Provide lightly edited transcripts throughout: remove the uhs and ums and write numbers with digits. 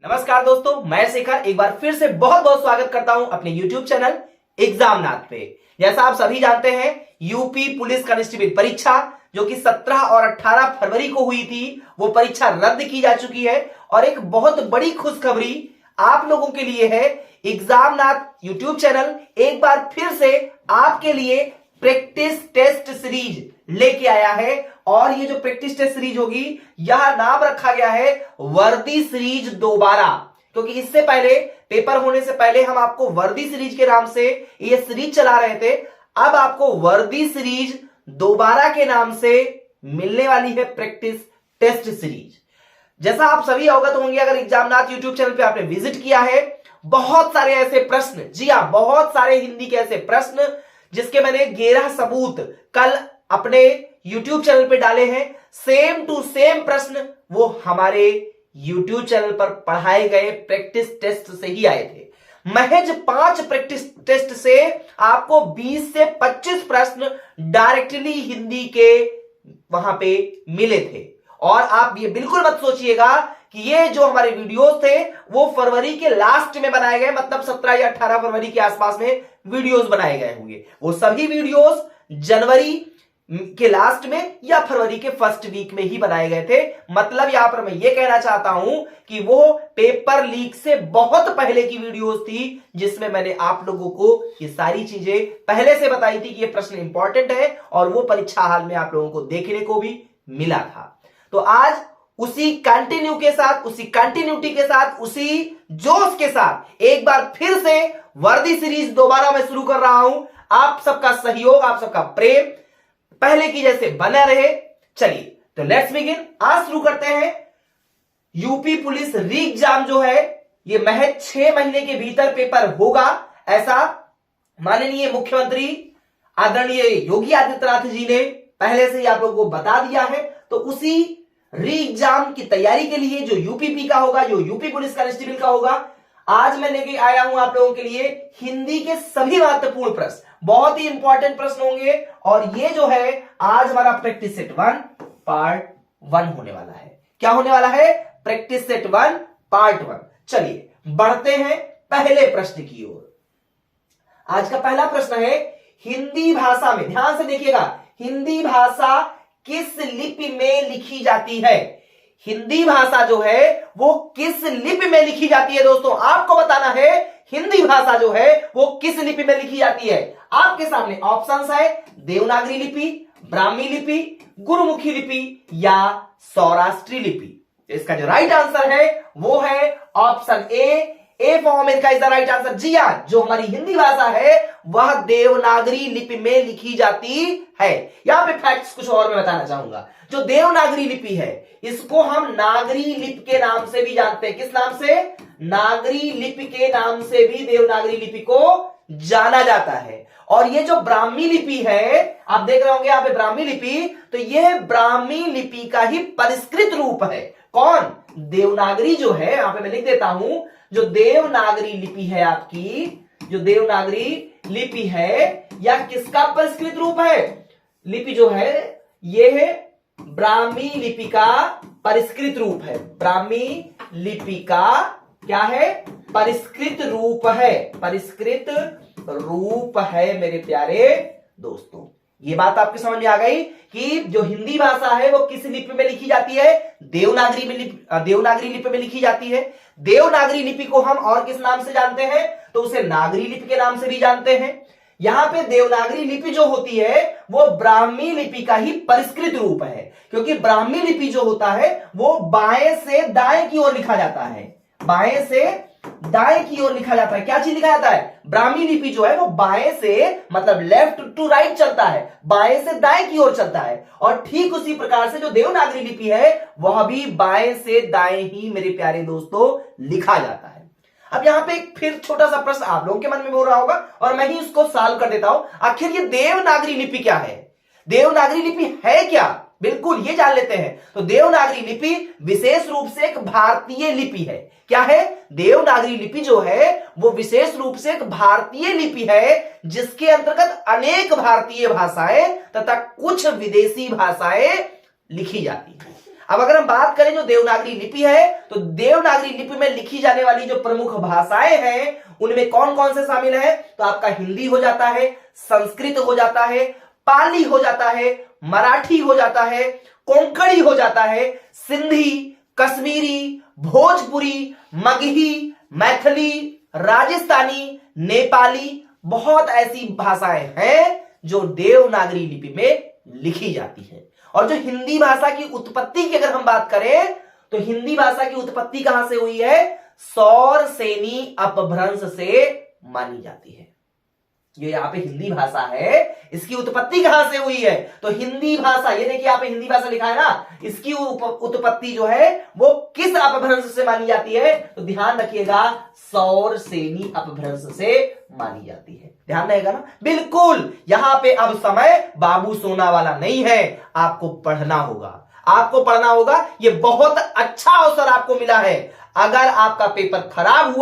नमस्कार दोस्तों, मैं शेखर एक बार फिर से बहुत बहुत स्वागत करता हूं अपने YouTube चैनल एग्जामनाथ पे। जैसा आप सभी जानते हैं, यूपी पुलिस कांस्टेबल परीक्षा जो कि 17 और 18 फरवरी को हुई थी, वो परीक्षा रद्द की जा चुकी है। और एक बहुत बड़ी खुशखबरी आप लोगों के लिए है, एग्जामनाथ YouTube चैनल एक बार फिर से आपके लिए प्रैक्टिस टेस्ट सीरीज लेके आया है। और ये जो प्रैक्टिस टेस्ट सीरीज होगी, यह नाम रखा गया है वर्दी सीरीज दोबारा, क्योंकि इससे पहले पेपर होने से पहले हम आपको वर्दी सीरीज के नाम से ये सीरीज चला रहे थे। अब आपको वर्दी सीरीज दोबारा के नाम से मिलने वाली है प्रैक्टिस टेस्ट सीरीज। जैसा आप सभी अवगत होंगे, अगर एग्जामनाथ यूट्यूब चैनल पे आपने विजिट किया है, बहुत सारे ऐसे प्रश्न, जी हां, बहुत सारे हिंदी के ऐसे प्रश्न जिसके मैंने 11 सबूत कल अपने YouTube चैनल पे डाले हैं। सेम टू सेम प्रश्न वो हमारे YouTube चैनल पर पढ़ाए गए प्रैक्टिस टेस्ट से ही आए थे। महज 5 प्रैक्टिस टेस्ट से आपको 20 से 25 प्रश्न डायरेक्टली हिंदी के वहां पे मिले थे। और आप ये बिल्कुल मत सोचिएगा कि ये जो हमारे वीडियोस थे वो फरवरी के लास्ट में बनाए गए, मतलब 17 या 18 फरवरी के आसपास में वीडियोस बनाए गए होंगे। वो सभी वीडियोस जनवरी के लास्ट में या फरवरी के फर्स्ट वीक में ही बनाए गए थे। मतलब यहां पर मैं ये कहना चाहता हूं कि वो पेपर लीक से बहुत पहले की वीडियोस थी, जिसमें मैंने आप लोगों को ये सारी चीजें पहले से बताई थी कि ये प्रश्न इंपॉर्टेंट है और वो परीक्षा हाल में आप लोगों को देखने को भी मिला था। तो आज उसी कंटिन्यू के साथ, उसी कंटिन्यूटी के साथ, उसी जोश के साथ एक बार फिर से वर्दी सीरीज दोबारा मैं शुरू कर रहा हूं। आप सबका सहयोग, आप सबका प्रेम पहले की जैसे बना रहे। चलिए तो लेट्स बिगिन। आज शुरू करते हैं। यूपी पुलिस री एग्जाम जो है, ये महज 6 महीने के भीतर पेपर होगा, ऐसा माननीय मुख्यमंत्री आदरणीय योगी आदित्यनाथ जी ने पहले से ही आप लोगों को बता दिया है। तो उसी री एग्जाम की तैयारी के लिए जो यूपीपी का होगा, जो यूपी पुलिस कांस्टेबल का होगा, आज मैं लेके आया हूं आप लोगों के लिए हिंदी के सभी महत्वपूर्ण प्रश्न, बहुत ही इंपॉर्टेंट प्रश्न होंगे। और ये जो है आज हमारा प्रैक्टिस सेट 1 पार्ट 1 होने वाला है। क्या होने वाला है? Practice set 1 part 1। चलिए बढ़ते हैं पहले प्रश्न की ओर। आज का पहला प्रश्न है, हिंदी भाषा में, ध्यान से देखिएगा, हिंदी भाषा किस लिपि में लिखी जाती है? हिंदी भाषा जो है वो किस लिपि में लिखी जाती है? दोस्तों आपको बताना है हिंदी भाषा जो है वो किस लिपि में लिखी जाती है। आपके सामने ऑप्शंस है, देवनागरी लिपि, ब्राह्मी लिपि, गुरुमुखी लिपि या सौराष्ट्री लिपि। इसका जो राइट आंसर है वो है option A for America is the right answer. जी हां, जो हमारी हिंदी भाषा है वह देवनागरी लिपि में लिखी जाती है। यहां पे फैक्ट्स कुछ और मैं बताना चाहूंगा। जो देवनागरी लिपि है इसको हम नागरी लिपि के नाम से भी जानते हैं। किस नाम से? नागरी लिपि के नाम से भी देवनागरी लिपि को जाना जाता है। और ये जो ब्राह्मी लिपि है, आप देख रहे होंगे यहां पे ब्राह्मी लिपि, तो यह ब्राह्मी लिपि का ही परिष्कृत रूप है। कौन? देवनागरी जो है, यहां पे मैं लिख देता हूं, जो देवनागरी लिपि है आपकी, जो देवनागरी लिपि है, या किसका परिष्कृत रूप है? लिपि जो है यह है ब्राह्मी लिपि का परिष्कृत रूप है। ब्राह्मी लिपि का क्या है? परिष्कृत रूप है। परिष्कृत रूप है मेरे प्यारे दोस्तों। ये बात आपकी समझ में आ गई कि जो हिंदी भाषा है वो किस लिपि में लिखी जाती है? देवनागरी लिपि में लिखी जाती है। देवनागरी लिपि को हम और किस नाम से जानते हैं? तो उसे नागरी लिपि के नाम से भी जानते हैं। यहां पे देवनागरी लिपि जो होती है वो ब्राह्मी लिपि का ही परिष्कृत रूप है, क्योंकि ब्राह्मी लिपि जो होता है वो बाएं से दाएं की ओर लिखा जाता है। बाएं से दाएं की ओर लिखा जाता है। क्या चीज लिखा जाता है? ब्राह्मी लिपि जो है वो बाएं से, मतलब लेफ्ट टू राइट चलता है, बाएं से दाएं की ओर चलता है। और ठीक उसी प्रकार से जो देवनागरी लिपि है वह भी बाएं से दाएं ही मेरे प्यारे दोस्तों लिखा जाता है। अब यहां पे एक फिर छोटा सा प्रश्न आप लोगों के मन में हो रहा होगा और मैं ही इसको सॉल्व कर देता हूं। आखिर ये देवनागरी लिपि क्या है? देवनागरी लिपि है क्या? बिल्कुल ये जान लेते हैं। तो देवनागरी लिपि विशेष रूप से एक भारतीय लिपि है। क्या है? देवनागरी लिपि जो है वो विशेष रूप से एक भारतीय लिपि है, जिसके अंतर्गत अनेक भारतीय भाषाएं तथा कुछ विदेशी भाषाएं लिखी जाती हैं। अब अगर हम बात करें जो देवनागरी लिपि है, तो देवनागरी लिपि में लिखी जाने वाली जो प्रमुख भाषाएं हैं उनमें कौन कौन से शामिल है? तो आपका हिंदी हो जाता है, संस्कृत हो जाता है, पाली हो जाता है, मराठी हो जाता है, कोंकणी हो जाता है, सिंधी, कश्मीरी, भोजपुरी, मगही, मैथिली, राजस्थानी, नेपाली, बहुत ऐसी भाषाएं हैं जो देवनागरी लिपि में लिखी जाती है। और जो हिंदी भाषा की उत्पत्ति की अगर हम बात करें तो हिंदी भाषा की उत्पत्ति कहां से हुई है? सौरसेनी अपभ्रंश से मानी जाती है। ये यहां पे हिंदी भाषा है, इसकी उत्पत्ति कहां से हुई है? तो हिंदी भाषा, ये देखिए यहां पे हिंदी भाषा लिखा है ना, इसकी उत्पत्ति जो है वो किस अपभ्रंश से मानी जाती है? तो ध्यान रखिएगा, सौरसेनी अपभ्रंश से मानी जाती है। ध्यान रहेगा ना? बिल्कुल। यहां पे अब समय बाबू सोना वाला नहीं है, आपको पढ़ना होगा, आपको पढ़ना होगा। ये बहुत अच्छा अवसर आपको मिला है। अगर आपका पेपर खराब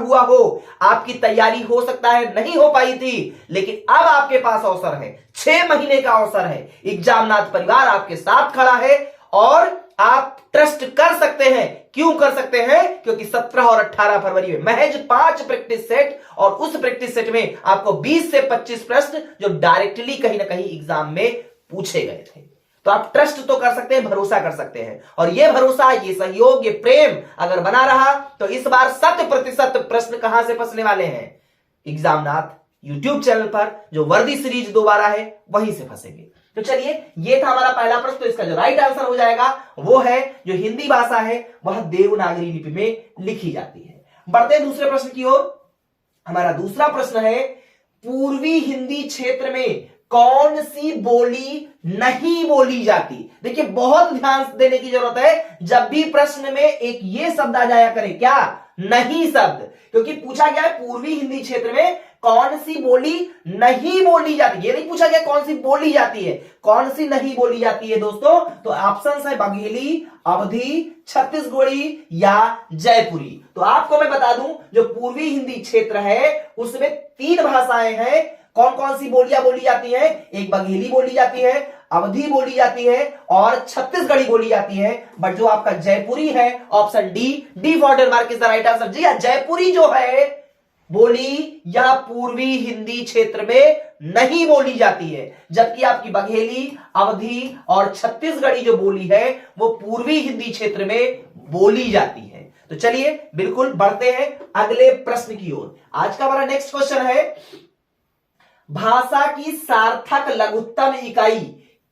हुआ हो, आपकी तैयारी हो सकता है नहीं हो पाई थी, लेकिन अब आपके पास अवसर है, 6 महीने का अवसर है। एग्जामनाथ परिवार आपके साथ खड़ा है और आप ट्रस्ट कर सकते हैं। क्यों कर सकते हैं? क्योंकि 17 और 18 फरवरी में महज 5 प्रैक्टिस सेट, और उस प्रैक्टिस सेट में आपको 20 से 25 प्रश्न जो डायरेक्टली कहीं ना कहीं एग्जाम में पूछे गए थे। तो आप ट्रस्ट तो कर सकते हैं, भरोसा कर सकते हैं। और ये भरोसा, ये सहयोग, ये प्रेम अगर बना रहा तो इस बार 100% प्रश्न कहां से फंसने वाले हैं? एग्जामनाथ यूट्यूब चैनल पर जो वर्दी सीरीज दोबारा है वहीं से फंसेंगे। तो चलिए, ये था हमारा पहला प्रश्न। तो इसका जो राइट आंसर हो जाएगा वो है जो हिंदी भाषा है वह देवनागरी लिपि में लिखी जाती है। बढ़ते हैं दूसरे प्रश्न की ओर। हमारा दूसरा प्रश्न है, पूर्वी हिंदी क्षेत्र में कौन सी बोली नहीं बोली जाती? देखिए, बहुत ध्यान देने की जरूरत है। जब भी प्रश्न में एक ये शब्द आ जाया करे, क्या? नहीं शब्द, क्योंकि पूछा गया है पूर्वी हिंदी क्षेत्र में कौन सी बोली नहीं बोली जाती। ये नहीं पूछा गया कौन सी बोली जाती है, कौन सी नहीं बोली जाती है दोस्तों। तो ऑप्शन है बघेली, अवधी, छत्तीसगढ़ी या जयपुरी। तो आपको मैं बता दूं, जो पूर्वी हिंदी क्षेत्र है उसमें 3 भाषाएं हैं। कौन कौन सी बोलियां बोली जाती हैं? एक बघेली बोली जाती है, अवधी बोली जाती है और छत्तीसगढ़ी बोली जाती है। बट जो आपका जयपुरी है, option D for Denmark is the right answer. जी हां, जयपुरी जो है बोली या पूर्वी हिंदी क्षेत्र में नहीं बोली जाती है, जबकि आपकी बघेली, अवधी और छत्तीसगढ़ी जो बोली है वो पूर्वी हिंदी क्षेत्र में बोली जाती है। तो चलिए, बिल्कुल बढ़ते हैं अगले प्रश्न की ओर। आज का हमारा नेक्स्ट क्वेश्चन है, भाषा की सार्थक लघुत्तम इकाई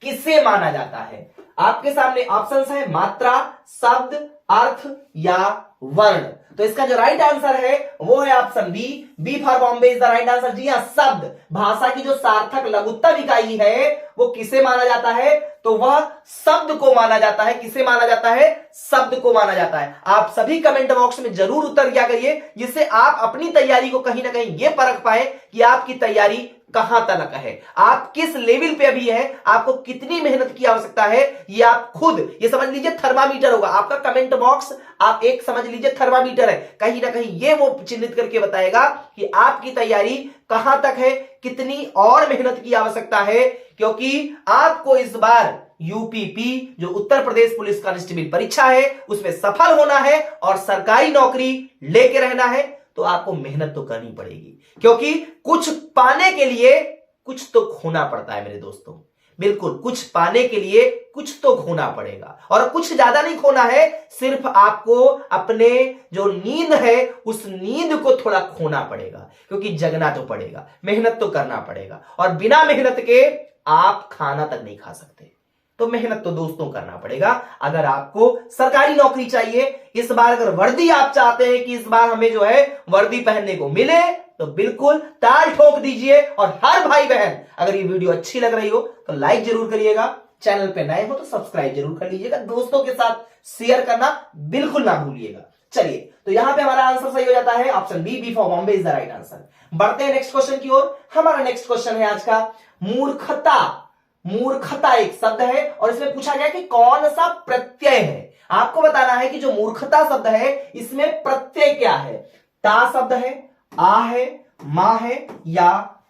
किसे माना जाता है? आपके सामने ऑप्शंस है मात्रा, शब्द, अर्थ या वर्ण। तो इसका जो राइट आंसर है वो है option B for Bombay is the right answer. जी हां, शब्द। भाषा की जो सार्थक लघुत्तम इकाई है वो किसे माना जाता है? तो वह शब्द को माना जाता है। किसे माना जाता है? शब्द को माना जाता है। आप सभी कमेंट बॉक्स में जरूर उत्तर दिया करिए, जिससे आप अपनी तैयारी को कहीं ना कहीं ये परख पाए कि आपकी तैयारी कहां तक है, आप किस लेवल पे अभी है, आपको कितनी मेहनत की आवश्यकता है। ये आप खुद, ये समझ लीजिए थर्मामीटर होगा आपका कमेंट बॉक्स। आप एक समझ लीजिए थर्मामीटर है, कहीं ना कहीं ये वो चिन्हित करके बताएगा कि आपकी तैयारी कहां तक है, कितनी और मेहनत की आवश्यकता है। क्योंकि आपको इस बार यूपीपी जो उत्तर प्रदेश पुलिस कांस्टेबल परीक्षा है उसमें सफल होना है और सरकारी नौकरी लेके रहना है। तो आपको मेहनत तो करनी पड़ेगी, क्योंकि कुछ पाने के लिए कुछ तो खोना पड़ता है मेरे दोस्तों। बिल्कुल, कुछ पाने के लिए कुछ तो खोना पड़ेगा, और कुछ ज्यादा नहीं खोना है, सिर्फ आपको अपने जो नींद है उस नींद को थोड़ा खोना पड़ेगा, क्योंकि जगना तो पड़ेगा, मेहनत तो करना पड़ेगा, और बिना मेहनत के आप खाना तक नहीं खा सकते। तो मेहनत तो दोस्तों करना पड़ेगा। अगर आपको सरकारी नौकरी चाहिए, इस बार अगर वर्दी आप चाहते हैं कि इस बार हमें जो है वर्दी पहनने को मिले, तो बिल्कुल ताल ठोक दीजिए। और हर भाई बहन, अगर ये वीडियो अच्छी लग रही हो तो लाइक जरूर करिएगा, चैनल पे नए हो तो सब्सक्राइब जरूर कर लीजिएगा, दोस्तों के साथ शेयर करना बिल्कुल ना भूलिएगा। चलिए, तो यहां पे हमारा आंसर सही हो जाता है, option B for Bombay is the right answer. बढ़ते हैं नेक्स्ट क्वेश्चन की ओर। हमारा नेक्स्ट क्वेश्चन है आज का, मूर्खता। मूर्खता एक शब्द है और इसमें पूछा गया कि कौन सा प्रत्यय है। आपको बताना है कि जो मूर्खता शब्द है इसमें प्रत्यय क्या है। ता शब्द है, आ है, मां है या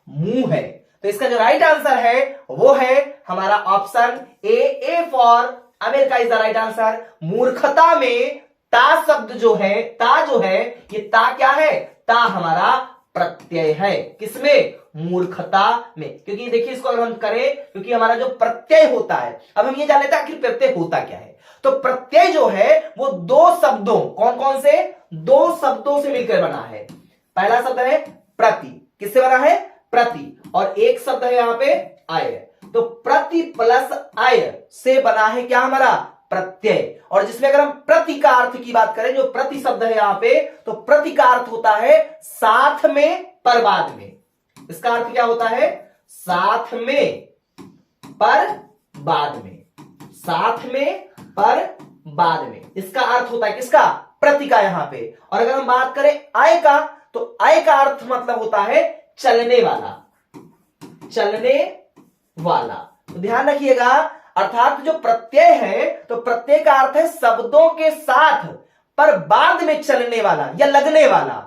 मुंह है। तो इसका जो राइट आंसर है वो है हमारा option A for America is the right answer. मूर्खता में ता शब्द जो है, ता जो है, ये ता क्या है? ता हमारा प्रत्यय है। किसमें? मूर्खता में। क्योंकि देखिए इसको अगर हम करें, क्योंकि हमारा जो प्रत्यय होता है, अब हम ये जान लेते हैं आखिर प्रत्यय होता क्या है। तो प्रत्यय जो है वो दो शब्दों, कौन कौन से? दो शब्दों से मिलकर बना है। पहला शब्द है प्रति, किससे बना है? प्रति। और एक शब्द है यहां पे आय। तो प्रति प्लस आय से बना है क्या? हमारा प्रत्यय। और जिसमें अगर हम प्रति का अर्थ की बात करें, जो प्रति शब्द है यहां पे, तो प्रति का अर्थ होता है साथ में पर बाद में। इसका अर्थ क्या होता है? साथ में पर बाद में, साथ में पर बाद में, इसका अर्थ होता है किसका? प्रति का यहां पे। और अगर हम बात करें आय का, तो आय का अर्थ मतलब होता है चलने वाला, चलने वाला। तो ध्यान रखिएगा, अर्थात जो प्रत्यय है, तो प्रत्यय का अर्थ है शब्दों के साथ पर बाद में चलने वाला या लगने वाला।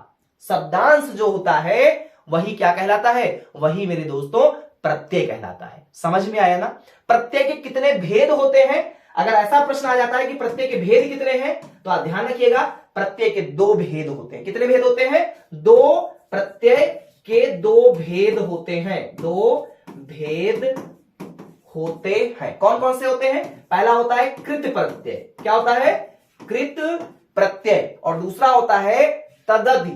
शब्दांश जो होता है वही क्या कहलाता है? वही मेरे दोस्तों प्रत्यय कहलाता है। समझ में आया ना? प्रत्यय के कितने भेद होते हैं? अगर ऐसा प्रश्न आ जाता है कि प्रत्यय के भेद कितने हैं, तो आप ध्यान रखिएगा, प्रत्यय के दो भेद होते हैं। कितने भेद होते हैं? दो। प्रत्यय के दो भेद होते हैं, दो भेद होते हैं। कौन कौन से होते हैं? पहला होता है कृत प्रत्यय। क्या होता है? कृत प्रत्यय। और दूसरा होता है तदधि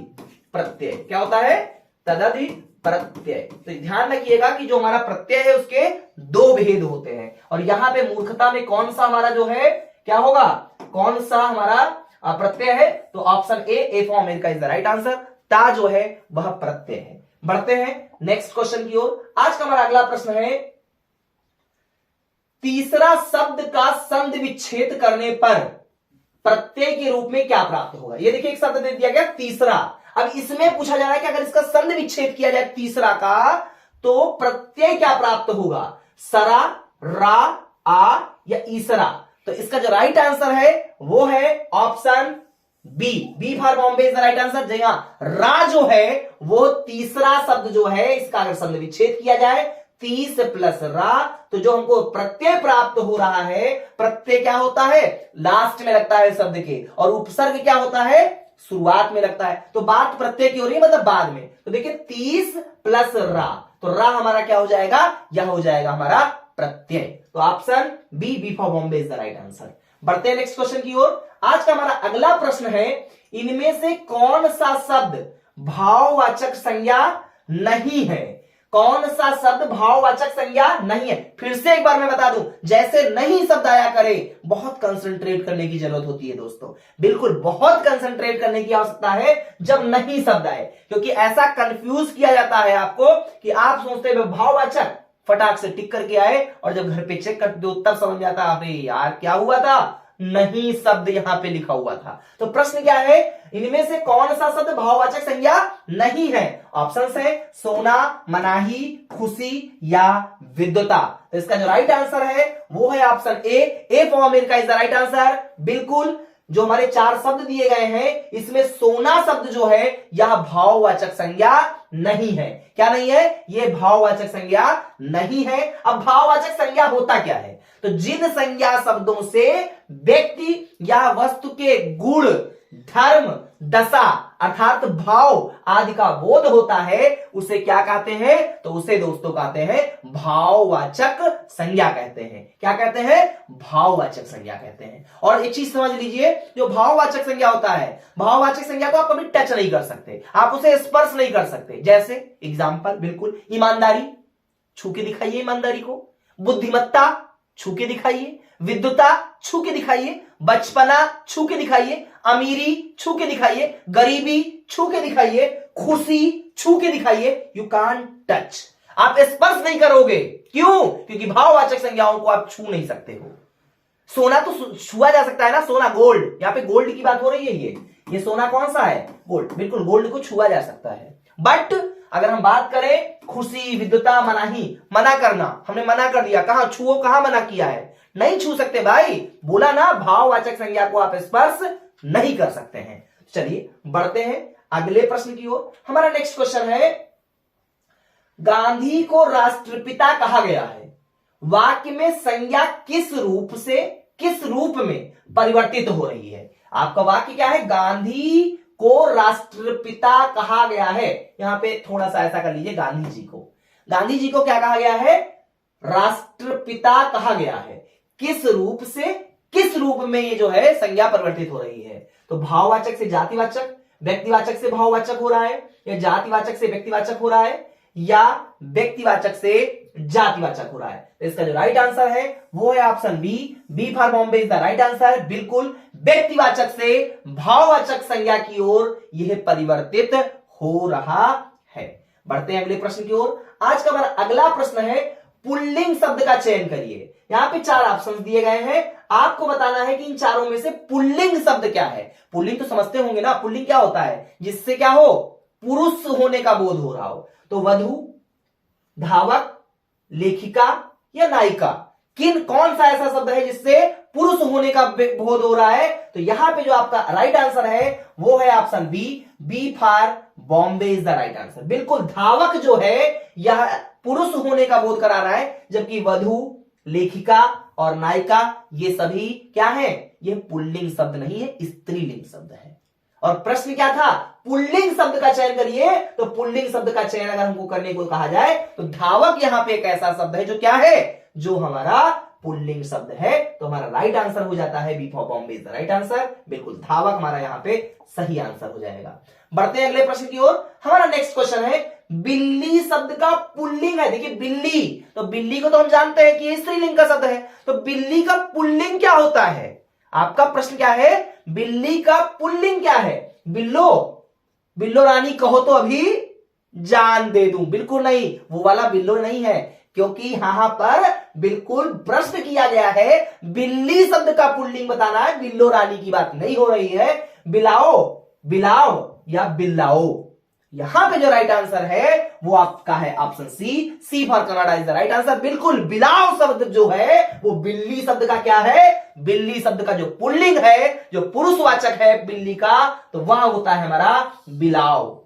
प्रत्यय। क्या होता है? तदधि प्रत्यय। तो ध्यान रखिएगा कि जो हमारा प्रत्यय है उसके दो भेद होते हैं। और यहां पे मूर्खता में कौन सा हमारा जो है क्या होगा? कौन सा हमारा प्रत्यय है? तो option A for America is the right answer. ता जो है वह प्रत्यय है। बढ़ते हैं नेक्स्ट क्वेश्चन की ओर। आज का हमारा अगला प्रश्न है, तीसरा शब्द का संधि विच्छेद करने पर प्रत्यय के रूप में क्या प्राप्त होगा? ये देखिए एक शब्द दे दिया गया तीसरा। अब इसमें पूछा जा रहा है कि अगर इसका संधि विच्छेद किया जाए तीसरा का, तो प्रत्यय क्या प्राप्त होगा? सरा, रा, आ या ईसरा? तो इसका जो राइट आंसर है वो है option B for Bombay is the right answer. जी हां, रा जो है वो तीसरा शब्द जो है, इसका अगर संधि विच्छेद किया जाए 30 प्लस रा, तो जो हमको प्रत्यय प्राप्त हो रहा है, प्रत्यय क्या होता है? लास्ट में लगता है शब्द के, और उपसर्ग क्या होता है? शुरुआत में लगता है। तो बात प्रत्यय की हो रही है, मतलब बाद में। तो देखिए 30 प्लस रा, तो रा हमारा क्या हो जाएगा? यह हो जाएगा हमारा प्रत्यय। तो option B for Bombay is the right answer. बढ़ते हैं नेक्स्ट क्वेश्चन की ओर। आज का हमारा अगला प्रश्न है, इनमें से कौन सा शब्द भाववाचक संज्ञा नहीं है? कौन सा शब्द भाववाचक संज्ञा नहीं है? फिर से एक बार मैं बता दूं, जैसे नहीं शब्द आया करे, बहुत कंसंट्रेट करने की जरूरत होती है दोस्तों। बिल्कुल बहुत कंसंट्रेट करने की आवश्यकता है जब नहीं शब्द आए, क्योंकि ऐसा कंफ्यूज किया जाता है आपको कि आप सोचते हैं भाववाचक, फटाक से टिक करके आए, और जब घर पे चेक करते हो तब समझ में आता है अरे यार क्या हुआ था, नहीं शब्द यहां पे लिखा हुआ था। तो प्रश्न क्या है? इनमें से कौन सा शब्द भाववाचक संज्ञा नहीं है? ऑप्शंस है सोना, मनाही, खुशी या विद्वता। तो इसका जो राइट आंसर है वो है option A for America is the right answer. बिल्कुल, जो हमारे चार शब्द दिए गए हैं, इसमें सोना शब्द जो है यह भाववाचक संज्ञा नहीं है। क्या नहीं है? यह भाववाचक संज्ञा नहीं है। अब भाववाचक संज्ञा होता क्या है? तो जिन संज्ञा शब्दों से व्यक्ति या वस्तु के गुण, धर्म, दशा अर्थात भाव आदि का बोध होता है, उसे क्या कहते हैं? तो उसे दोस्तों कहते हैं भाववाचक संज्ञा कहते हैं। क्या कहते हैं? भाववाचक संज्ञा कहते हैं। और एक चीज समझ लीजिए, जो भाववाचक संज्ञा होता है, भाववाचक संज्ञा को आप कभी टच नहीं कर सकते, आप उसे स्पर्श नहीं कर सकते। जैसे एग्जाम्पल, बिल्कुल ईमानदारी, छू के दिखाइए ईमानदारी को। बुद्धिमत्ता, छू के दिखाइए। विद्वता, छू के दिखाइए। बचपना, छू के दिखाइए। अमीरी, छू के दिखाइए। गरीबी, छू के दिखाइए। खुशी, छू के दिखाइए। यू कांट टच, आप स्पर्श नहीं करोगे। क्यों? क्योंकि भाववाचक संज्ञाओं को आप छू नहीं सकते हो। सोना तो छुआ जा सकता है ना, सोना, गोल्ड, यहां पे गोल्ड की बात हो रही है। ये सोना कौन सा है? गोल्ड। बिल्कुल, गोल्ड को छुआ जा सकता है। बट अगर हम बात करें खुशी, विद्वता, मनाही, मना करना, हमने मना कर दिया, कहां छुओ, कहां मना किया है? नहीं छू सकते भाई, बोला ना, भाववाचक संज्ञा को आप स्पर्श नहीं कर सकते हैं। चलिए बढ़ते हैं अगले प्रश्न की ओर। हमारा नेक्स्ट क्वेश्चन है, गांधी को राष्ट्रपिता कहा गया है, वाक्य में संज्ञा किस रूप से किस रूप में परिवर्तित हो रही है। आपका वाक्य क्या है, गांधी को राष्ट्रपिता कहा गया है। यहां पे थोड़ा सा ऐसा कर लीजिए, गांधी जी को क्या कहा गया है, राष्ट्रपिता कहा गया है। किस रूप से, किस रूप में ये जो है संज्ञा परिवर्तित हो रही है। तो भाववाचक से जातिवाचक, व्यक्तिवाचक से भाववाचक हो रहा है, या जातिवाचक से व्यक्तिवाचक हो रहा है, या व्यक्तिवाचक से जातिवाचक हो रहा है। तो इसका जो राइट आंसर है वो है option B for Bombay is the right answer. बिल्कुल व्यक्तिवाचक से भाववाचक संज्ञा की ओर यह परिवर्तित हो रहा है। बढ़ते हैं अगले प्रश्न की ओर। आज का हमारा अगला प्रश्न है, पुल्लिंग शब्द का चयन करिए। यहां पे 4 ऑप्शन दिए गए हैं, आपको बताना है कि इन चारों में से पुल्लिंग शब्द क्या है। पुल्लिंग तो समझते होंगे ना, पुल्लिंग क्या होता है, जिससे क्या हो, पुरुष होने का बोध हो रहा हो। तो वधु, धावक, लेखिका या नायिका, कौन सा ऐसा शब्द है जिससे पुरुष होने का बोध हो रहा है। तो यहां पे जो आपका राइट आंसर है वो है option B for Bombay is the right answer. बिल्कुल धावक जो है यह पुरुष होने का बोध करा रहा है, जबकि वधु, लेखिका और नायिका ये सभी क्या है, ये पुल्लिंग शब्द नहीं है, स्त्रीलिंग शब्द है। और प्रश्न क्या था, पुल्लिंग शब्द का चयन करिए। तो पुल्लिंग शब्द का चयन अगर हमको करने को कहा जाए तो धावक यहां पे एक ऐसा शब्द है जो क्या है, जो हमारा पुल्लिंग शब्द है। तो हमारा राइट आंसर हो जाता है B for Bombay is the right answer. बिल्कुल धावक हमारा यहां पे सही आंसर हो जाएगा। बढ़ते हैं अगले प्रश्न की ओर। हमारा नेक्स्ट क्वेश्चन है, बिल्ली शब्द का पुल्लिंग है। देखिए बिल्ली, तो बिल्ली को तो हम जानते हैं कि ये स्त्रीलिंग का शब्द है, तो बिल्ली का पुल्लिंग क्या होता है। आपका प्रश्न क्या है, बिल्ली का पुल्लिंग क्या है। बिल्लो रानी कहो तो अभी जान दे दूं, बिल्कुल नहीं, वो वाला बिल्लो नहीं है, क्योंकि यहां पर बिल्कुल प्रश्न किया गया है, बिल्ली शब्द का पुल्लिंग बताना है, बिल्लो रानी की बात नहीं हो रही है। बिलाओ या बिल्लाओ, यहां पे जो राइट आंसर है वो आपका है option C for Canada is the right answer. बिल्कुल बिलाओ शब्द जो है वो बिल्ली शब्द का क्या है, बिल्ली शब्द का जो पुल्लिंग है, जो पुरुषवाचक है बिल्ली का, तो वह होता है हमारा बिलाओ।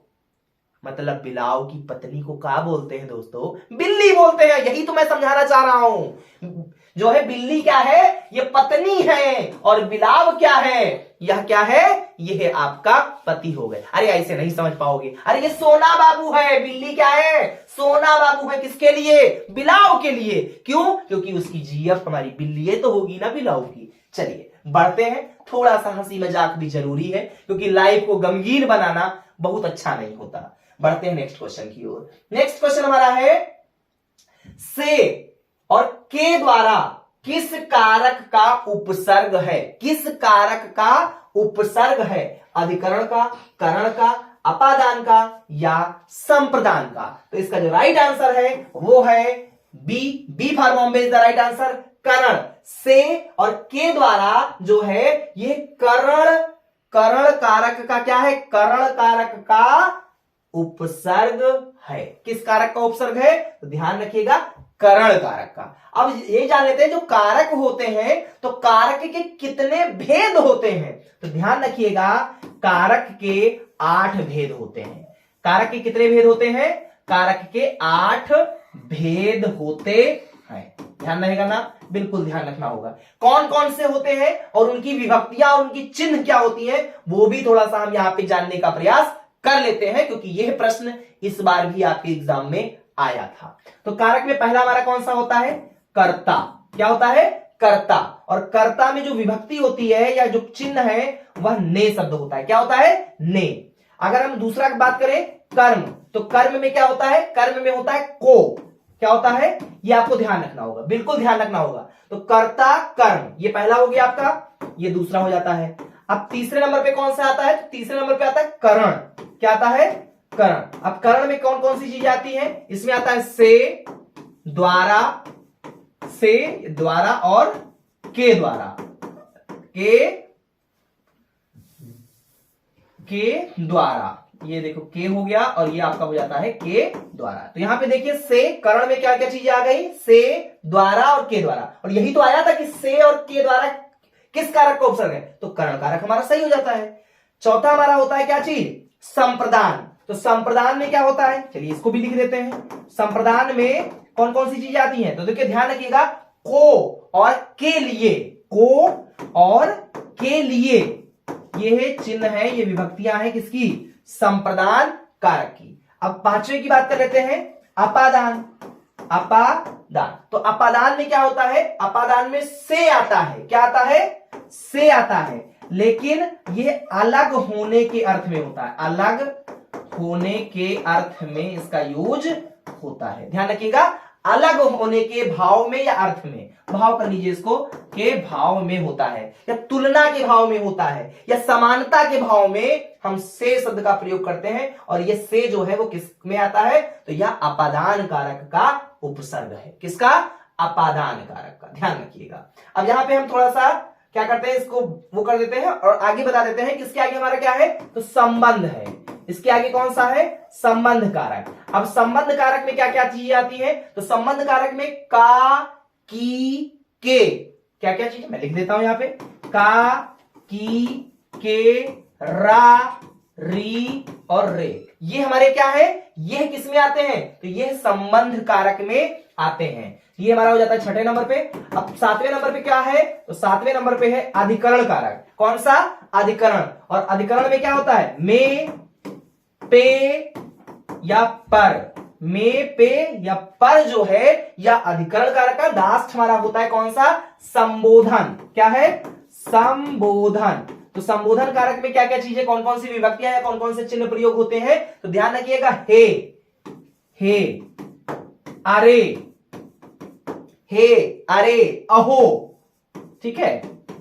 मतलब बिलाव की पत्नी को क्या बोलते हैं दोस्तों, बिल्ली बोलते हैं। यही तो मैं समझाना चाह रहा हूं, जो है बिल्ली क्या है, ये पत्नी है, और बिलाव क्या है, यह क्या है, यह है आपका पति हो गए। अरे ऐसे नहीं समझ पाओगे, अरे ये सोना बाबू है, बिल्ली क्या है, सोना बाबू है, किसके लिए, बिलाव के लिए। क्यों, क्योंकि उसकी जीएफ हमारी बिल्ली तो होगी ना बिलाव की। चलिए बढ़ते हैं, थोड़ा सा हंसी मजाक भी जरूरी है, क्योंकि लाइफ को गमगीन बनाना बहुत अच्छा नहीं होता। बढ़ते हैं नेक्स्ट क्वेश्चन की ओर। नेक्स्ट क्वेश्चन हमारा है, से और के द्वारा किस कारक का उपसर्ग है। किस कारक का उपसर्ग है, अधिकरण का, करण का, अपादान का या संप्रदान का। तो इसका जो राइट आंसर है वो है B for Bombay is the right answer. करण, से और के द्वारा जो है ये करण कारक का क्या है, करण कारक का उपसर्ग है। किस कारक का उपसर्ग है, तो ध्यान रखिएगा करण कारक का। अब ये जान लेते हैं जो कारक होते हैं तो कारक के कितने भेद होते हैं। तो ध्यान रखिएगा कारक के 8 भेद होते हैं। कारक के कितने भेद होते हैं, कारक के 8 भेद होते हैं। ध्यान रहेगा ना, बिल्कुल ध्यान रखना होगा। कौन कौन से होते हैं और उनकी विभक्तियां और उनकी चिन्ह क्या होती है, वो भी थोड़ा सा हम यहां पे जानने का प्रयास कर लेते हैं, क्योंकि यह प्रश्न इस बार भी आपके एग्जाम में आया था। तो कारक में पहला हमारा कौन सा होता है, कर्ता। क्या होता है, कर्ता। और कर्ता में जो विभक्ति होती है या जो चिन्ह है वह ने शब्द होता है। क्या होता है, ने। अगर हम दूसरा की बात करें कर्म, तो कर्म में क्या होता है, कर्म में होता है को। क्या होता है, ये आपको ध्यान रखना होगा, बिल्कुल ध्यान रखना होगा। तो कर्ता कर्म, ये पहला हो गया आपका, ये दूसरा हो जाता है। अब तीसरे नंबर पे कौन सा आता है, तो तीसरे नंबर पे आता है करण। क्या आता है, करण। अब करण में कौन कौन सी चीजें आती हैं, इसमें आता है से द्वारा और के द्वारा, के द्वारा। ये देखो के हो गया और ये आपका हो जाता है के द्वारा। तो यहां पे देखिए से, करण में क्या क्या चीजें आ गई, से, द्वारा और के द्वारा। और यही तो आया था कि से और के द्वारा किस कारक का उपसर्ग है, तो करण कारक हमारा सही हो जाता है। चौथा हमारा होता है क्या चीज, संप्रदान। तो संप्रदान में क्या होता है, चलिए इसको भी लिख देते हैं। संप्रदान में कौन कौन सी चीजें आती हैं, तो देखिए ध्यान रखिएगा को और के लिए, को और के लिए, ये चिन्ह है, ये विभक्तियां हैं किसकी? संप्रदान कारक की। अब पांचवें की बात कर लेते हैं, अपादान। अपादान, तो अपादान में क्या होता है? अपादान में से आता है। क्या आता है? से आता है, लेकिन यह अलग होने के अर्थ में होता है। अलग होने के अर्थ में इसका यूज होता है, ध्यान रखिएगा। अलग होने के भाव में या अर्थ में, भाव कर लीजिए इसको, के भाव में होता है, या तुलना के भाव में होता है, या समानता के भाव में हम से शब्द का प्रयोग करते हैं। और ये से जो है वो किस में आता है? तो यह अपादान कारक का उपसर्ग है। किसका? अपादान कारक का, ध्यान रखिएगा। अब यहां पे हम थोड़ा सा क्या करते हैं, इसको वो कर देते हैं और आगे बता देते हैं। किसके आगे हमारा क्या है? तो संबंध है। इसके आगे कौन सा है? संबंध कारक। अब संबंध कारक में क्या क्या चीजें आती है? तो संबंध कारक में का, की, के, क्या क्या चीजें मैं लिख देता हूं यहां पे। का, की, के, रा, री और रे, ये हमारे क्या है? ये किस में आते हैं? तो ये संबंध कारक में आते हैं। ये हमारा हो जाता है छठे नंबर पे। अब सातवें नंबर पे क्या है? तो सातवें नंबर पे है अधिकरण कारक। कौन सा? अधिकरण। और अधिकरण में क्या होता है? में, पे या पर। में, पे या पर जो है या अधिकरण कारक का लास्ट हमारा होता है कौन सा? संबोधन। क्या है? संबोधन। तो संबोधन कारक में क्या क्या चीजें, कौन कौन सी विभक्तियां या कौन कौन से चिन्ह प्रयोग होते हैं? तो ध्यान रखिएगा, हे, अरे, हे, अरे, अहो, ठीक है,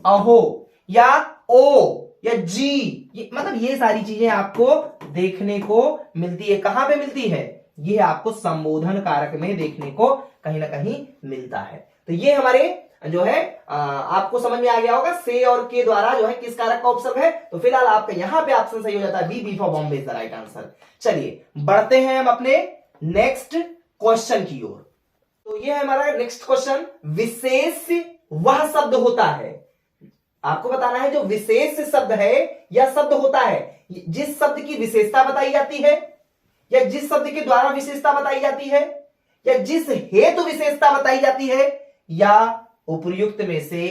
अहो, या ओ, या जी, मतलब ये सारी चीजें आपको देखने को मिलती है। कहां पे मिलती है? ये आपको संबोधन कारक में देखने को कहीं ना कहीं मिलता है। तो ये हमारे जो है आपको समझ में आ गया होगा, से और के द्वारा जो है किस कारक का उपसर्ग है। तो फिलहाल आपका यहां पे ऑप्शन सही हो जाता है, B for Bombay is the right answer. चलिए बढ़ते हैं हम अपने नेक्स्ट क्वेश्चन की ओर। तो ये है हमारा नेक्स्ट क्वेश्चन, विशेष वह शब्द होता है। आपको बताना है जो विशेष शब्द है या शब्द होता है, जिस शब्द की विशेषता बताई जाती है, या जिस शब्द के द्वारा विशेषता बताई जाती है, या जिस हेतु विशेषता बताई जाती है, या उपर्युक्त में से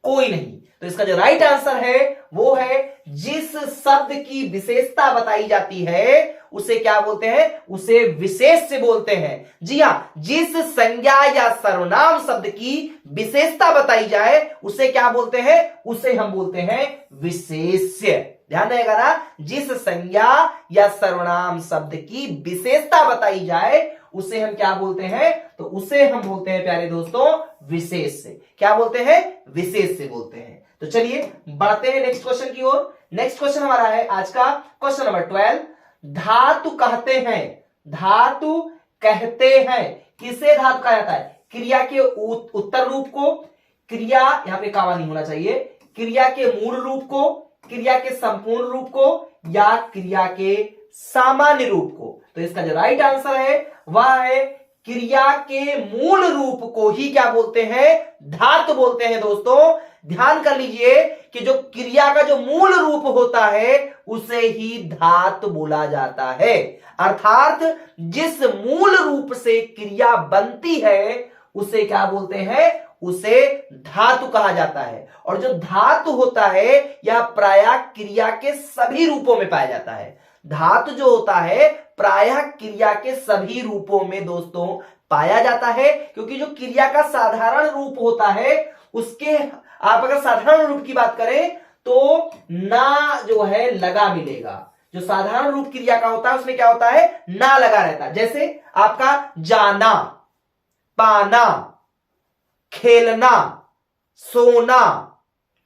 कोई नहीं। तो इसका जो राइट आंसर है वो है जिस शब्द की विशेषता बताई जाती है उसे क्या बोलते हैं? उसे विशेष से बोलते हैं। जी हां, जिस संज्ञा या सर्वनाम शब्द की विशेषता बताई जाए उसे क्या बोलते हैं? उसे हम बोलते हैं विशेष्य। ध्यान रहेगा ना, जिस संज्ञा या सर्वनाम शब्द की विशेषता बताई जाए उसे हम क्या बोलते हैं? तो उसे हम बोलते हैं प्यारे दोस्तों विशेष से। क्या बोलते हैं? विशेष से बोलते हैं। तो चलिए बढ़ते हैं नेक्स्ट क्वेश्चन की ओर। नेक्स्ट क्वेश्चन हमारा है आज का क्वेश्चन नंबर 12, धातु कहते हैं। धातु कहते हैं, किसे धातु कहा जाता है? क्रिया के उत्तर रूप को, क्रिया, यहां पे कामा नहीं होना चाहिए, क्रिया के मूल रूप को, क्रिया के संपूर्ण रूप को, या क्रिया के सामान्य रूप को। तो इसका जो राइट आंसर है वह है क्रिया के मूल रूप को ही क्या बोलते हैं? धातु बोलते हैं। दोस्तों ध्यान कर लीजिए कि जो क्रिया का जो मूल रूप होता है उसे ही धातु बोला जाता है। अर्थात जिस मूल रूप से क्रिया बनती है उसे क्या बोलते हैं? उसे धातु कहा जाता है। और जो धातु होता है यह प्रायः क्रिया के सभी रूपों में पाया जाता है। धातु जो होता है प्रायः क्रिया के सभी रूपों में दोस्तों पाया जाता है, क्योंकि जो क्रिया का साधारण रूप होता है उसके आप अगर साधारण रूप की बात करें तो ना जो है लगा मिलेगा। जो साधारण रूप क्रिया का होता है उसमें क्या होता है? ना लगा रहता है। जैसे आपका जाना, पाना, खेलना, सोना,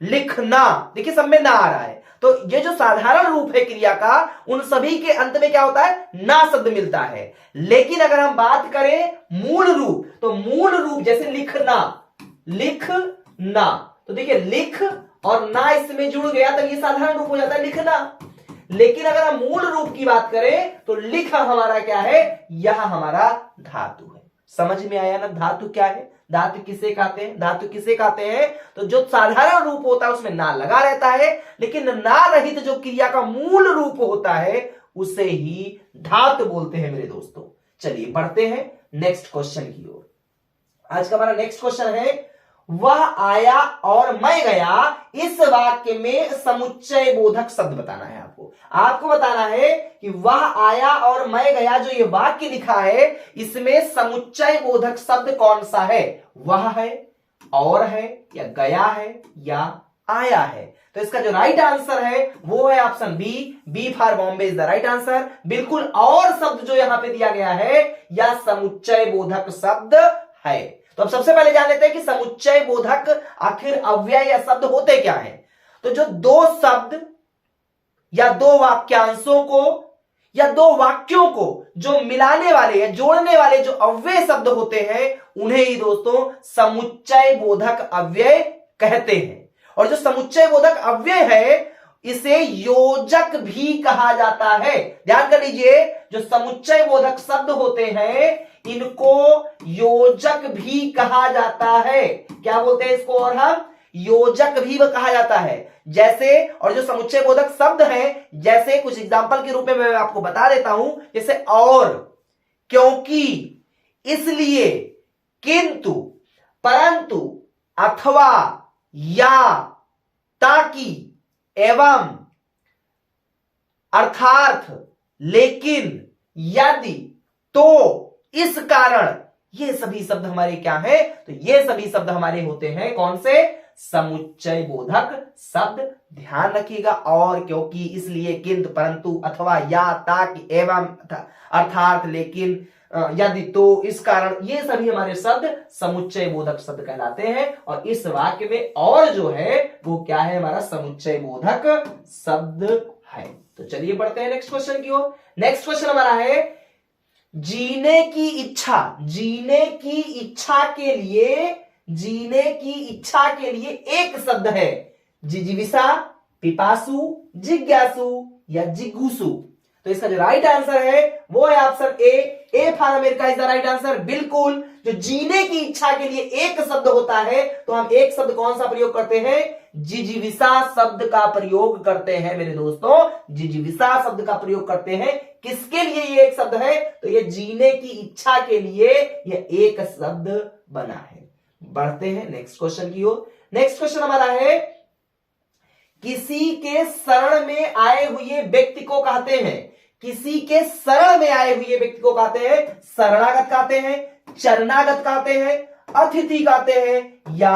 लिखना, देखिए सब में ना आ रहा है। तो ये जो साधारण रूप है क्रिया का, उन सभी के अंत में क्या होता है? ना शब्द मिलता है। लेकिन अगर हम बात करें मूल रूप, तो मूल रूप जैसे लिखना, लिखना, तो देखिए लिख और ना इसमें जुड़ गया तो ये साधारण रूप हो जाता है लिखना। लेकिन अगर हम मूल रूप की बात करें तो लिख हमारा क्या है? यह हमारा धातु है। समझ में आया ना धातु क्या है? धातु किसे कहते हैं? धातु किसे कहते हैं? तो जो साधारण रूप होता है उसमें ना लगा रहता है, लेकिन ना रहित जो क्रिया का मूल रूप होता है उसे ही धातु बोलते हैं मेरे दोस्तों। चलिए बढ़ते हैं नेक्स्ट क्वेश्चन की ओर। आज का हमारा नेक्स्ट क्वेश्चन है, वह आया और मैं गया, इस वाक्य में समुच्चय बोधक शब्द बताना है आपको बताना है कि वह आया और मैं गया, जो ये वाक्य लिखा है इसमें समुच्चय बोधक शब्द कौन सा है? वह है, और है, या गया है, या आया है। तो इसका जो राइट आंसर है वो है option B for Bombay is the right answer. बिल्कुल, और शब्द जो यहां पे दिया गया है या समुच्चय बोधक शब्द है। तो अब सबसे पहले जान लेते हैं कि समुच्चय बोधक आखिर अव्यय या शब्द होते क्या है। तो जो दो शब्द या दो वाक्यांशों को या दो वाक्यों को जो मिलाने वाले या जोड़ने वाले जो अव्यय शब्द होते हैं उन्हें ही दोस्तों समुच्चय बोधक अव्यय कहते हैं। और जो समुच्चय बोधक अव्यय है इसे योजक भी कहा जाता है। ध्यान कर लीजिए, जो समुच्चय बोधक शब्द होते हैं इनको योजक भी कहा जाता है। क्या बोलते हैं इसको? और हम योजक भी कहा जाता है। जैसे, और जो समुच्चय बोधक शब्द हैं, जैसे कुछ एग्जांपल के रूप में मैं आपको बता देता हूं, जैसे और, क्योंकि, इसलिए, किंतु, परंतु, अथवा, या, ताकि, एवं, अर्थात, लेकिन, यदि, तो, इस कारण, ये सभी शब्द हमारे क्या हैं? तो ये सभी शब्द हमारे होते हैं कौन से? समुच्चय बोधक शब्द। ध्यान रखिएगा, और, क्योंकि, इसलिए, किंतु, परंतु, अथवा, या, ताकि, एवं, अर्थात, लेकिन, यदि, तो, इस कारण, ये सभी हमारे शब्द समुच्चय बोधक शब्द कहलाते हैं। और इस वाक्य में और जो है वो क्या है? हमारा समुच्चय बोधक शब्द है। तो चलिए बढ़ते हैं नेक्स्ट क्वेश्चन की ओर। नेक्स्ट क्वेश्चन हमारा है जीने की इच्छा। जीने की इच्छा के लिए, जीने की इच्छा के लिए एक शब्द है, जिजीविषा, पिपासु, जिज्ञासु, या जिगुसु। तो इसका जो राइट आंसर है वो है option A for America is the right answer. बिल्कुल, जो जीने की इच्छा के लिए एक शब्द होता है तो हम एक शब्द कौन सा प्रयोग करते हैं? जिजीविषा शब्द का प्रयोग करते हैं मेरे दोस्तों। जिजीविषा शब्द का प्रयोग करते हैं। किसके लिए ये एक शब्द है? तो ये जीने की इच्छा के लिए ये एक शब्द बना है। बढ़ते हैं नेक्स्ट क्वेश्चन की ओर। नेक्स्ट क्वेश्चन हमारा है किसी के शरण में आए हुए व्यक्ति को कहते हैं, किसी के शरण में आए हुए व्यक्ति को कहते हैं शरणागत कहते हैं, चरणागत कहते हैं, अतिथि कहते हैं, या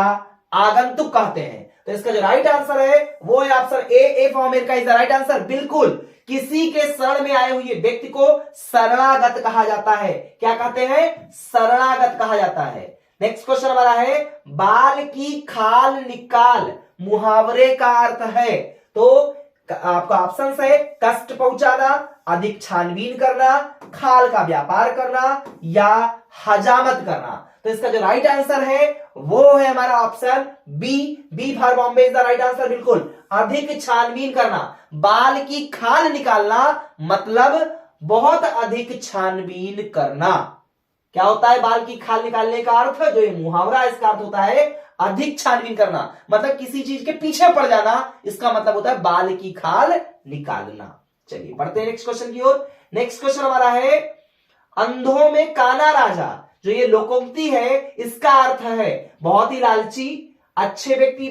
आगंतुक कहते हैं। तो इसका जो राइट आंसर है वो है option A for America is the right answer. बिल्कुल, किसी के शरण में आए हुए व्यक्ति को शरणागत कहा जाता है। क्या कहते हैं? शरणागत कहा जाता है। नेक्स्ट क्वेश्चन हमारा है बाल की खाल निकाल मुहावरे का अर्थ है। तो आपका ऑप्शन है कष्ट पहुंचाना, अधिक छानबीन करना, खाल का व्यापार करना, या हजामत करना। तो इसका जो राइट आंसर है वो है हमारा option B for Bombay is the right answer. बिल्कुल, अधिक छानबीन करना, बाल की खाल निकालना मतलब बहुत अधिक छानबीन करना। क्या होता है बाल की खाल निकालने का अर्थ? जो ये मुहावरा इसका अर्थ होता है अधिक छानबीन करना, मतलब किसी चीज के पीछे पड़ जाना, इसका मतलब होता है बाल की खाल निकालना। चलिए बढ़ते हैं नेक्स्ट क्वेश्चन की ओर। नेक्स्ट क्वेश्चन हमारा है अंधों में काना राजा। जो ये लोकोक्ति है इसका अर्थ है बहुत ही लालची, अच्छे व्यक्ति,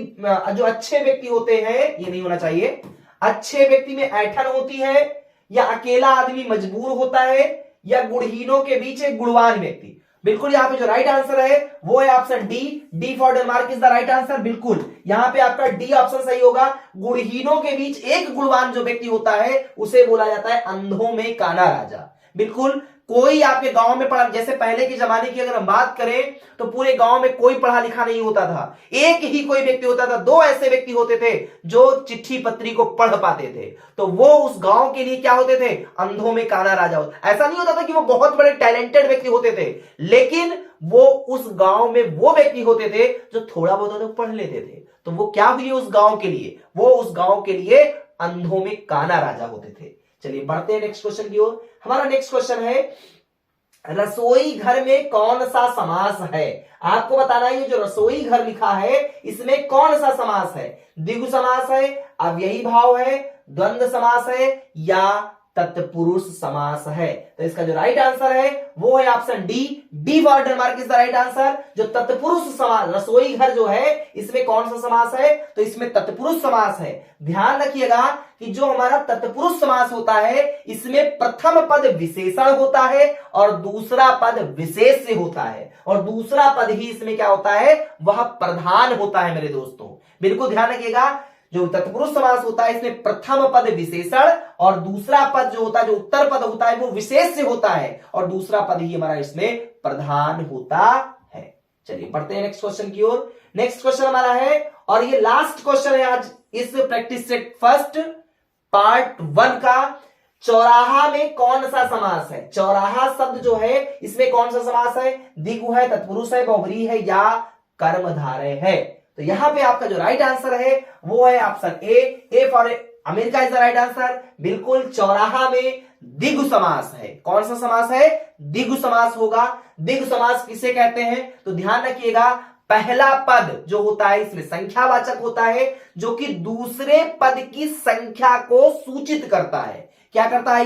जो अच्छे व्यक्ति होते हैं, ये नहीं होना चाहिए, अच्छे व्यक्ति में ऐंठन होती है, या अकेला आदमी मजबूर होता है, या गुणहीनों के बीच एक गुणवान व्यक्ति। बिल्कुल, यहां पे जो राइट आंसर है वो है option D for Denmark is the right answer. बिल्कुल, यहां पे आपका डी ऑप्शन सही होगा। गुणहीनों के बीच एक गुणवान जो व्यक्ति होता है उसे बोला जाता है अंधों में काना राजा। बिल्कुल, कोई आपके गांव में पढ़ा, जैसे पहले के जमाने की अगर हम बात करें तो पूरे गांव में कोई पढ़ा लिखा नहीं होता था, एक ही कोई व्यक्ति होता था, दो ऐसे व्यक्ति होते थे जो चिट्ठी पत्री को पढ़ पाते थे, तो वो उस गांव के लिए क्या होते थे? अंधों में काना राजा होते। ऐसा नहीं होता था कि वो बहुत बड़े टैलेंटेड व्यक्ति होते थे, लेकिन वो उस गांव में वो व्यक्ति होते थे जो थोड़ा बहुत तो पढ़ लेते थे, तो वो क्या हुए उस गांव के लिए? वो उस गांव के लिए अंधों में काना राजा होते थे। चलिए बढ़ते हैं नेक्स्ट क्वेश्चन की ओर। हमारा नेक्स्ट क्वेश्चन है रसोई घर में कौन सा समास है? आपको बताना है जो रसोई घर लिखा है इसमें कौन सा समास है? द्विगु समास है, अव्ययी भाव है, द्वंद्व समास है, या तत्पुरुष समास है। तो इसका जो राइट आंसर है वो है option D for Denmark is the right answer. जो तत्पुरुष समास, रसोई घर जो है इसमें कौन सा समास है, तो इसमें तत्पुरुष समास है। ध्यान रखिएगा कि जो हमारा तत्पुरुष समास होता है इसमें प्रथम पद विशेषण होता है और दूसरा पद विशेष से होता है, और दूसरा पद ही इसमें क्या होता है, वह प्रधान होता है मेरे दोस्तों। बिल्कुल ध्यान रखिएगा, जो तत्पुरुष समास होता है इसमें प्रथम पद विशेषण और दूसरा पद जो होता है, जो उत्तर पद होता है वो विशेष से होता है, और दूसरा पद ही हमारा इसमें प्रधान होता है। चलिए पढ़ते हैं नेक्स्ट क्वेश्चन की ओर। नेक्स्ट क्वेश्चन हमारा है, और ये लास्ट क्वेश्चन है आज इस प्रैक्टिस सेट फर्स्ट पार्ट 1 का। चौराहा में कौन सा समास है? चौराहा शब्द जो है इसमें कौन सा समास है? द्विगु है, तत्पुरुष है, बहुब्रीहि है या कर्मधारय है? तो यहां पे आपका जो राइट आंसर है वो है option A for America is the right answer. बिल्कुल चौराहा में द्विगु समास है। कौन सा समास है? द्विगु समास होगा। द्विगु समास किसे कहते हैं? तो ध्यान रखिएगा, पहला पद जो होता है इसमें संख्यावाचक होता है, जो कि दूसरे पद की संख्या को सूचित करता है। क्या करता है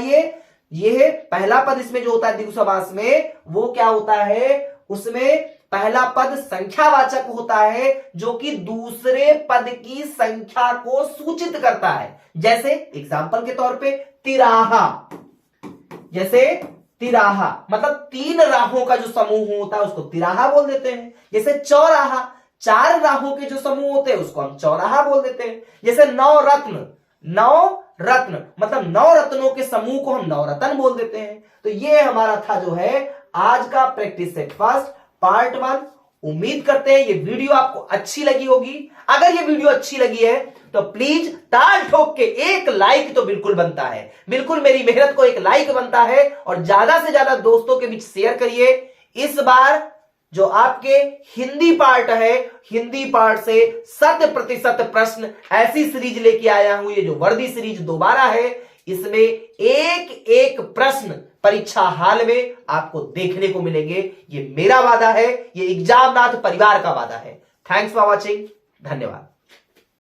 ये पहला पद इसमें जो होता है द्विगु समास में, वो क्या होता है, उसमें पहला पद संख्यावाचक होता है जो कि दूसरे पद की संख्या को सूचित करता है। जैसे एग्जांपल के तौर पे तिराहा, जैसे तिराहा मतलब 3 राहों का जो समूह होता है उसको तिराहा बोल देते हैं। जैसे चौराहा, 4 राहों के जो समूह होते हैं उसको हम चौराहा बोल देते हैं। जैसे नवरत्न मतलब 9 रत्नों के समूह को हम नवरत्न बोल देते हैं। तो ये हमारा था जो है आज का प्रैक्टिस सेट फर्स्ट पार्ट 1। उम्मीद करते हैं ये वीडियो आपको अच्छी लगी होगी। अगर ये वीडियो अच्छी लगी है तो प्लीज ताल ठोक के एक लाइक तो बिल्कुल बनता है, बिल्कुल मेरी मेहनत को एक लाइक बनता है, और ज्यादा से ज्यादा दोस्तों के बीच शेयर करिए। इस बार जो आपके हिंदी पार्ट है, हिंदी पार्ट से 100% प्रश्न ऐसी सीरीज लेके आया हूं। ये जो वर्दी सीरीज दोबारा है, इसमें एक प्रश्न परीक्षा हाल में आपको देखने को मिलेंगे। ये मेरा वादा है, ये एग्जामनाथ परिवार का वादा है। थैंक्स फॉर वॉचिंग, धन्यवाद।